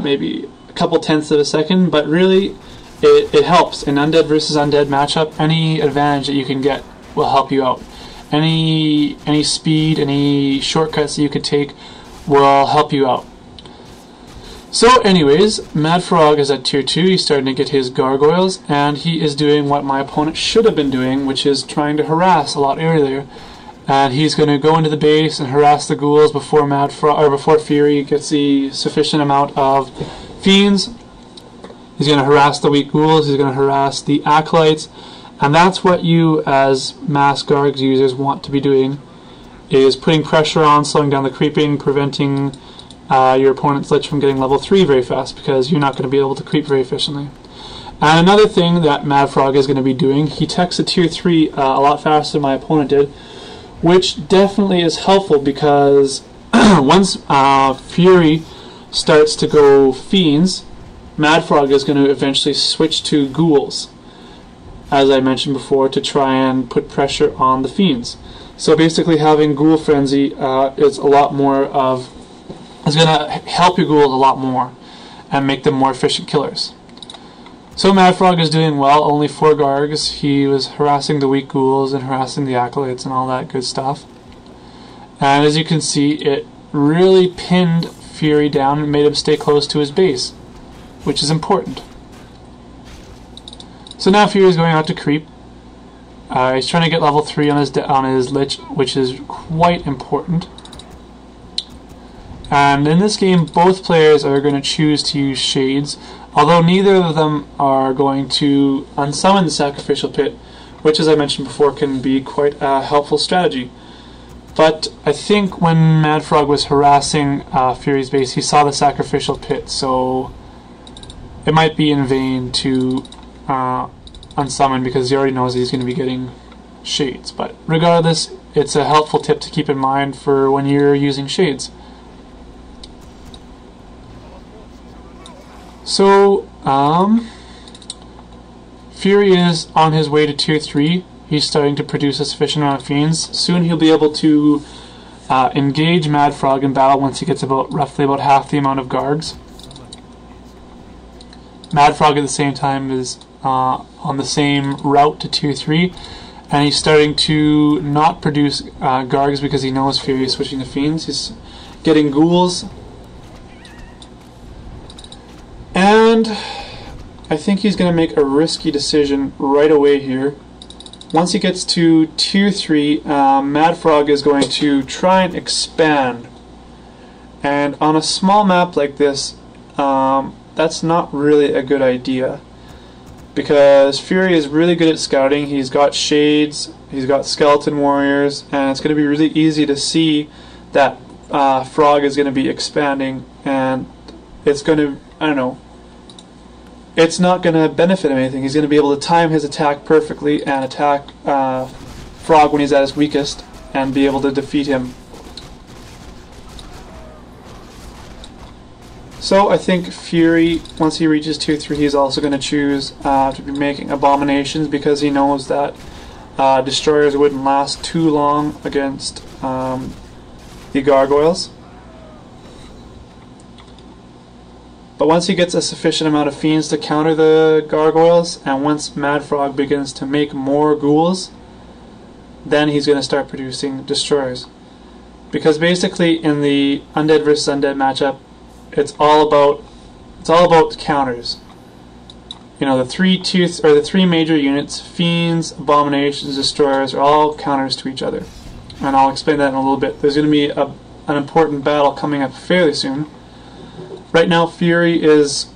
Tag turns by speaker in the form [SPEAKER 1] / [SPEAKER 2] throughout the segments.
[SPEAKER 1] maybe a couple tenths of a second, but really it helps. In Undead versus Undead matchup, any advantage that you can get will help you out. Any speed, any shortcuts that you could take will help you out. So anyways, MaDFroG is at tier 2, he's starting to get his gargoyles, and he is doing what my opponent should have been doing, which is trying to harass a lot earlier. And he's going to go into the base and harass the ghouls before MaDFroG, or before Fury gets the sufficient amount of fiends. He's going to harass the weak ghouls, he's going to harass the acolytes, and that's what you as mass Gargs users want to be doing, is putting pressure on, slowing down the creeping, preventing your opponent's Lich from getting level 3 very fast, because you're not going to be able to creep very efficiently. And another thing that MaDFroG is going to be doing, he techs a tier 3 a lot faster than my opponent did, which definitely is helpful, because once Fury starts to go fiends, MaDFroG is going to eventually switch to ghouls, as I mentioned before, to try and put pressure on the fiends. So basically having Ghoul Frenzy is a lot more of, is going to help your ghouls a lot more and make them more efficient killers. So MaDFroG is doing well, only 4 Gargs. He was harassing the weak ghouls and harassing the acolytes and all that good stuff. And as you can see, it really pinned Fury down and made him stay close to his base, which is important. So now Fury is going out to creep. He's trying to get level 3 on his Lich, which is quite important. And in this game, both players are going to choose to use Shades, although neither of them are going to unsummon the Sacrificial Pit, which, as I mentioned before, can be quite a helpful strategy. But I think when MaDFroG was harassing Fury's base, he saw the Sacrificial Pit, so it might be in vain to unsummon, because he already knows that he's going to be getting Shades. But regardless, it's a helpful tip to keep in mind for when you're using Shades. So, Fury is on his way to tier 3. He's starting to produce a sufficient amount of fiends. Soon he'll be able to engage MaDFroG in battle once he gets roughly about half the amount of Gargs. MaDFroG at the same time is on the same route to tier 3, and he's starting to not produce Gargs because he knows Fury is switching to fiends. He's getting ghouls. And I think he's going to make a risky decision right away here. Once he gets to tier 3, MaDFroG is going to try and expand. And on a small map like this, that's not really a good idea, because Fury is really good at scouting. He's got Shades, he's got Skeleton Warriors, and it's going to be really easy to see that Frog is going to be expanding, and it's going to, I don't know, it's not going to benefit him anything. He's going to be able to time his attack perfectly and attack Frog when he's at his weakest and be able to defeat him. So I think Fury, once he reaches tier 3, he's also going to choose to be making abominations, because he knows that destroyers wouldn't last too long against the gargoyles. But once he gets a sufficient amount of fiends to counter the gargoyles, and once MaDFroG begins to make more ghouls, then he's going to start producing destroyers. Because basically in the Undead versus Undead matchup, it's all about counters. You know, the three major units, fiends, abominations, destroyers, are all counters to each other. And I'll explain that in a little bit. There's going to be an important battle coming up fairly soon. Right now, Fury is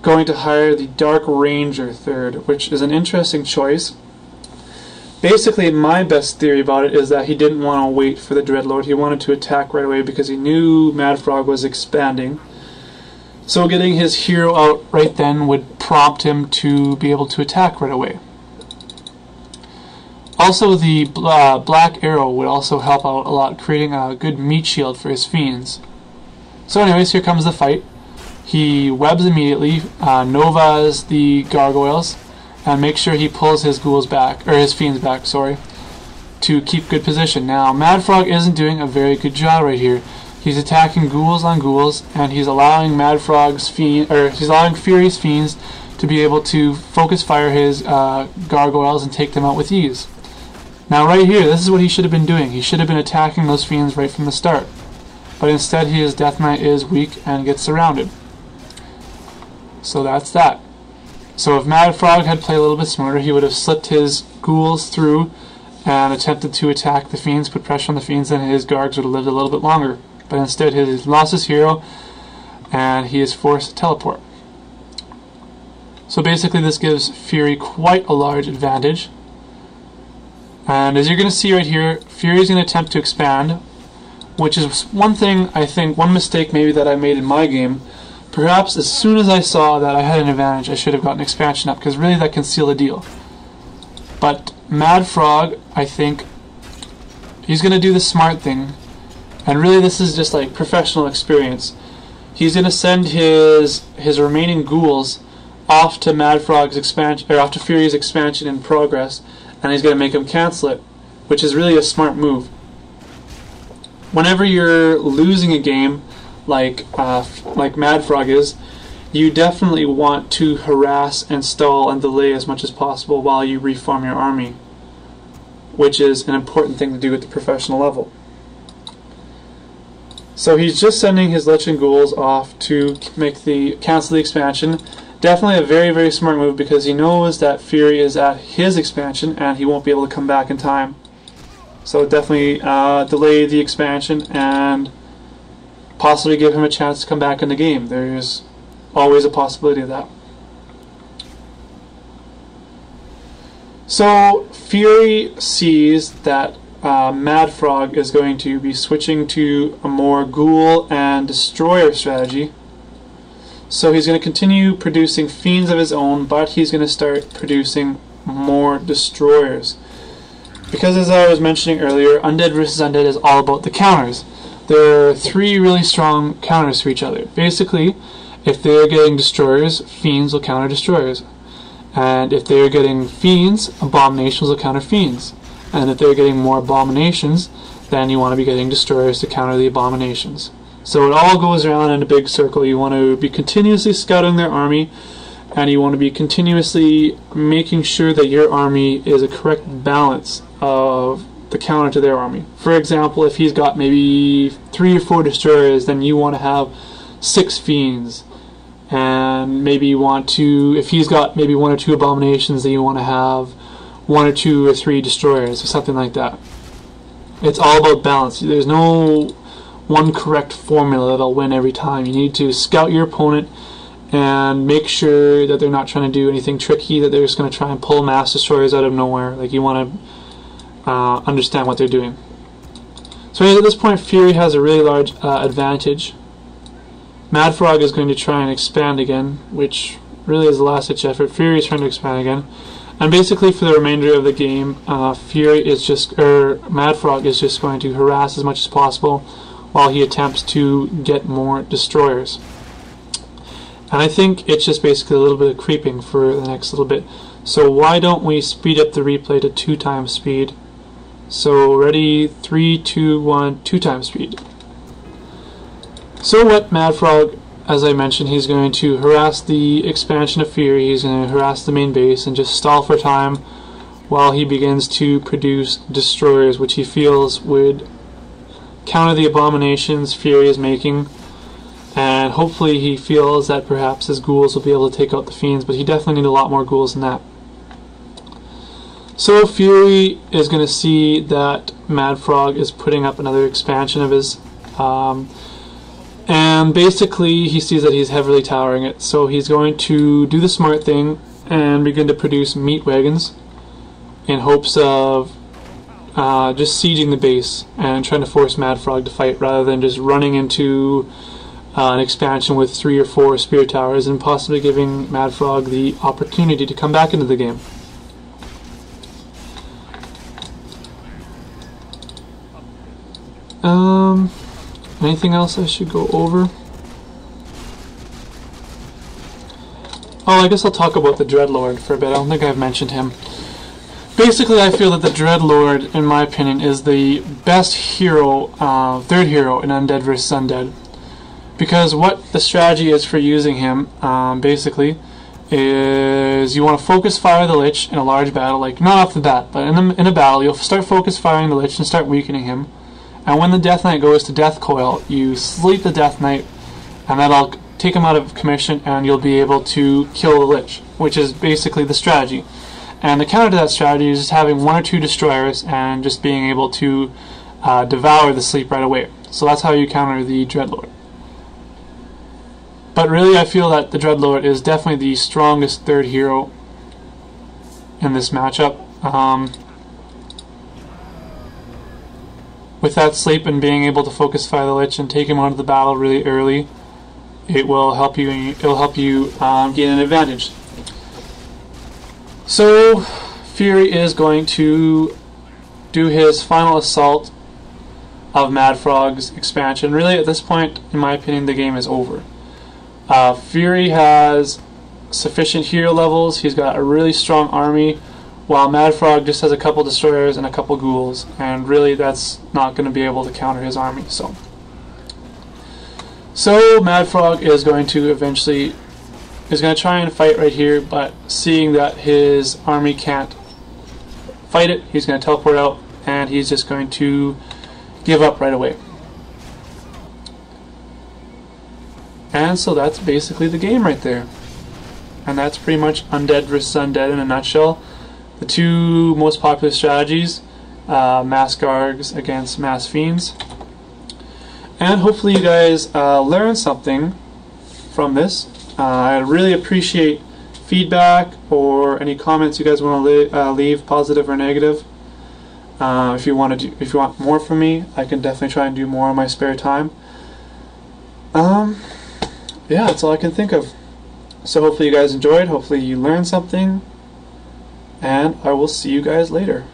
[SPEAKER 1] going to hire the Dark Ranger 3rd, which is an interesting choice. Basically, my best theory about it is that he didn't want to wait for the Dreadlord. He wanted to attack right away because he knew MaDFroG was expanding. So getting his hero out right then would prompt him to be able to attack right away. Also, the Black Arrow would also help out a lot, creating a good meat shield for his fiends. So anyways, here comes the fight. He webs immediately, Novas the gargoyles, and makes sure he pulls his ghouls back, or his fiends back, sorry, to keep good position. Now, MaDFroG isn't doing a very good job right here. He's attacking ghouls on ghouls, and he's allowing he's allowing Fury's fiends to be able to focus fire his gargoyles and take them out with ease. Now right here, this is what he should have been doing. He should have been attacking those fiends right from the start. But instead his Death Knight is weak and gets surrounded. So that's that. So if MaDFroG had played a little bit smarter, he would have slipped his ghouls through and attempted to attack the fiends, put pressure on the fiends, and his gargs would have lived a little bit longer. But instead he lost his hero and he is forced to teleport. So basically this gives Fury quite a large advantage. And as you're going to see right here, Fury is going to attempt to expand, which is one thing, I think, one mistake maybe that I made in my game. Perhaps as soon as I saw that I had an advantage, I should have gotten expansion up, because really that can seal the deal. But MaDFroG, I think, he's going to do the smart thing, and really this is just like professional experience. He's going to send his remaining ghouls off to MaDFrog's expansion, or off to Fury's expansion in progress, and he's going to make him cancel it, which is really a smart move. Whenever you're losing a game, like MaDFroG is, you definitely want to harass and stall and delay as much as possible while you reform your army, which is an important thing to do at the professional level. So he's just sending his Lich and Ghouls off to cancel the expansion. Definitely a very, very smart move, because he knows that Fury is at his expansion and he won't be able to come back in time. So definitely delay the expansion and possibly give him a chance to come back in the game. There's always a possibility of that. So Fury sees that MaDFroG is going to be switching to a more ghoul and destroyer strategy. So he's going to continue producing fiends of his own, but he's going to start producing more destroyers. Because as I was mentioning earlier, Undead versus Undead is all about the counters. There are three really strong counters for each other. Basically, if they're getting destroyers, fiends will counter destroyers. And if they're getting fiends, abominations will counter fiends. And if they're getting more abominations, then you want to be getting destroyers to counter the abominations. So it all goes around in a big circle. You want to be continuously scouting their army, and you want to be continuously making sure that your army is a correct balance of the counter to their army. For example, if he's got maybe 3 or 4 destroyers, then you want to have 6 fiends. And maybe you want to, if he's got maybe 1 or 2 abominations, then you want to have 1 or 2 or 3 destroyers, or something like that. It's all about balance. There's no one correct formula that'll win every time. You need to scout your opponent and make sure that they're not trying to do anything tricky, that they're just going to try and pull mass destroyers out of nowhere. Like, you want to understand what they're doing. So at this point, Fury has a really large advantage. MaDFroG is going to try and expand again, which really is the last-ditch effort. Fury is trying to expand again. And basically for the remainder of the game, MaDFroG is just going to harass as much as possible while he attempts to get more destroyers. And I think it's just basically a little bit of creeping for the next little bit. So why don't we speed up the replay to 2 times speed? So ready, 3, 2, 1, 2 times speed. So what MaDFroG, as I mentioned, he's going to harass the expansion of Fury, he's going to harass the main base and just stall for time while he begins to produce destroyers, which he feels would counter the abominations Fury is making, and hopefully he feels that perhaps his ghouls will be able to take out the fiends, but he definitely needs a lot more ghouls than that. So Fury is going to see that MaDFroG is putting up another expansion of his, and basically he sees that he's heavily towering it, so he's going to do the smart thing and begin to produce meat wagons in hopes of just sieging the base and trying to force MaDFroG to fight, rather than just running into an expansion with 3 or 4 spear towers and possibly giving MaDFroG the opportunity to come back into the game. Anything else I should go over? Oh, I guess I'll talk about the Dreadlord for a bit. I don't think I've mentioned him. basically, I feel that the Dreadlord, in my opinion, is the best hero, third hero in Undead vs. Undead. Because what the strategy is for using him, basically, is you want to focus fire the Lich in a large battle, like not off the bat, but in a battle, you'll start focus firing the Lich and start weakening him. And when the Death Knight goes to Death Coil, you sleep the Death Knight, and that'll take him out of commission, and you'll be able to kill the Lich, which is basically the strategy. And the counter to that strategy is just having 1 or 2 destroyers and just being able to devour the sleep right away. So that's how you counter the Dreadlord. But really, I feel that the Dreadlord is definitely the strongest third hero in this matchup. With that sleep and being able to focus fire the Lich and take him out of the battle really early, it will help you. Gain an advantage. So Fury is going to do his final assault of MaDFroG's expansion. Really, at this point, in my opinion, the game is over. Fury has sufficient hero levels. He's got a really strong army, while MaDFroG just has a couple destroyers and a couple ghouls, and really that's not going to be able to counter his army. So MaDFroG is going to try and fight right here, but seeing that his army can't fight it, he's going to teleport out, and he's just going to give up right away. And so that's basically the game right there. And that's pretty much Undead vs. Undead in a nutshell. The 2 most popular strategies, Mass Gargs against Mass Fiends. And hopefully you guys learned something from this. I really appreciate feedback or any comments you guys want to leave, positive or negative. If you want more from me, I can definitely try and do more in my spare time. Yeah, that's all I can think of. So hopefully you guys enjoyed, hopefully you learned something, and I will see you guys later.